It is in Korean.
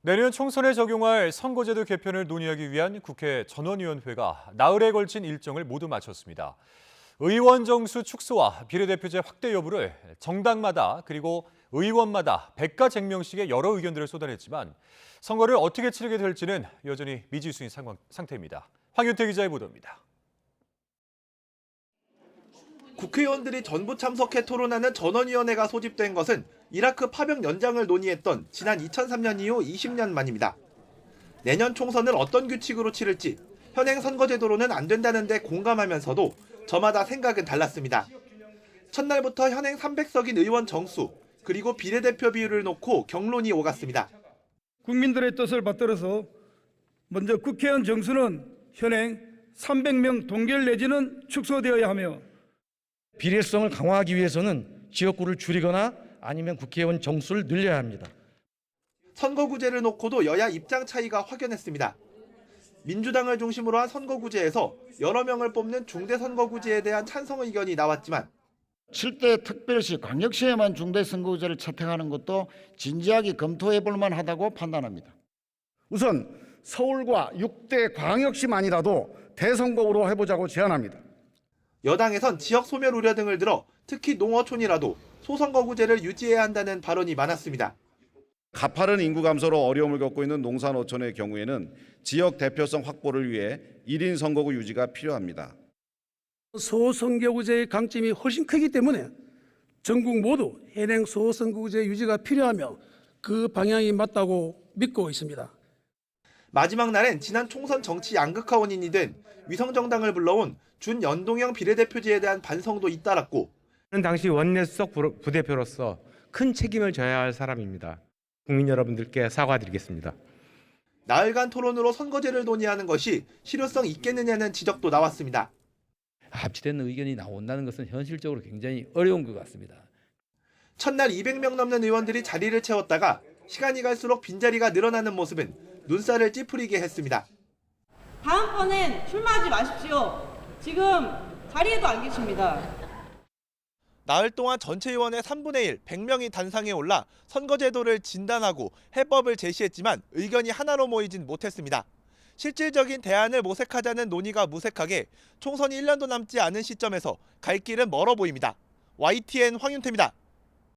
내년 총선에 적용할 선거제도 개편을 논의하기 위한 국회 전원위원회가 나흘에 걸친 일정을 모두 마쳤습니다. 의원 정수 축소와 비례대표제 확대 여부를 정당마다 그리고 의원마다 백가쟁명식의 여러 의견들을 쏟아냈지만 선거를 어떻게 치르게 될지는 여전히 미지수인 상태입니다. 황윤태 기자의 보도입니다. 국회의원들이 전부 참석해 토론하는 전원위원회가 소집된 것은 이라크 파병 연장을 논의했던 지난 2003년 이후 20년 만입니다. 내년 총선을 어떤 규칙으로 치를지 현행 선거제도로는 안 된다는데 공감하면서도 저마다 생각은 달랐습니다. 첫날부터 현행 300석인 의원 정수 그리고 비례대표 비율을 놓고 격론이 오갔습니다. 국민들의 뜻을 받들어서 먼저 국회의원 정수는 현행 300명 동결 내지는 축소되어야 하며 비례성을 강화하기 위해서는 지역구를 줄이거나 아니면 국회의원 정수를 늘려야 합니다. 선거구제를 놓고도 여야 입장 차이가 확연했습니다. 민주당을 중심으로 한 선거구제에서 여러 명을 뽑는 중대선거구제에 대한 찬성 의견이 나왔지만 7대 특별시, 광역시에만 중대선거구제를 채택하는 것도 진지하게 검토해 볼 만하다고 판단합니다. 우선 서울과 6대 광역시만이라도 대선거구로 해보자고 제안합니다. 여당에선 지역 소멸 우려 등을 들어 특히 농어촌이라도 소선거구제를 유지해야 한다는 발언이 많았습니다. 가파른 인구 감소로 어려움을 겪고 있는 농산어촌의 경우에는 지역 대표성 확보를 위해 1인 선거구 유지가 필요합니다. 소선거구제의 강점이 훨씬 크기 때문에 전국 모두 현행 소선거구제 유지가 필요하며 그 방향이 맞다고 믿고 있습니다. 마지막 날엔 지난 총선 정치 양극화 원인이 된 위성정당을 불러온 준연동형 비례대표제에 대한 반성도 잇따랐고 당시 원내수석 부대표로서 큰 책임을 져야 할 사람입니다. 국민 여러분들께 사과드리겠습니다. 나흘간 토론으로 선거제를 논의하는 것이 실효성 있겠느냐는 지적도 나왔습니다. 합치된 의견이 나온다는 것은 현실적으로 굉장히 어려운 것 같습니다. 첫날 200명 넘는 의원들이 자리를 채웠다가 시간이 갈수록 빈자리가 늘어나는 모습은 눈살을 찌푸리게 했습니다. 다음번엔 출마하지 마십시오. 지금 자리에도 안 계십니다. 나흘 동안 전체 의원의 3분의 1, 100명이 단상에 올라 선거제도를 진단하고 해법을 제시했지만 의견이 하나로 모이진 못했습니다. 실질적인 대안을 모색하자는 논의가 무색하게 총선이 1년도 남지 않은 시점에서 갈 길은 멀어 보입니다. YTN 황윤태입니다.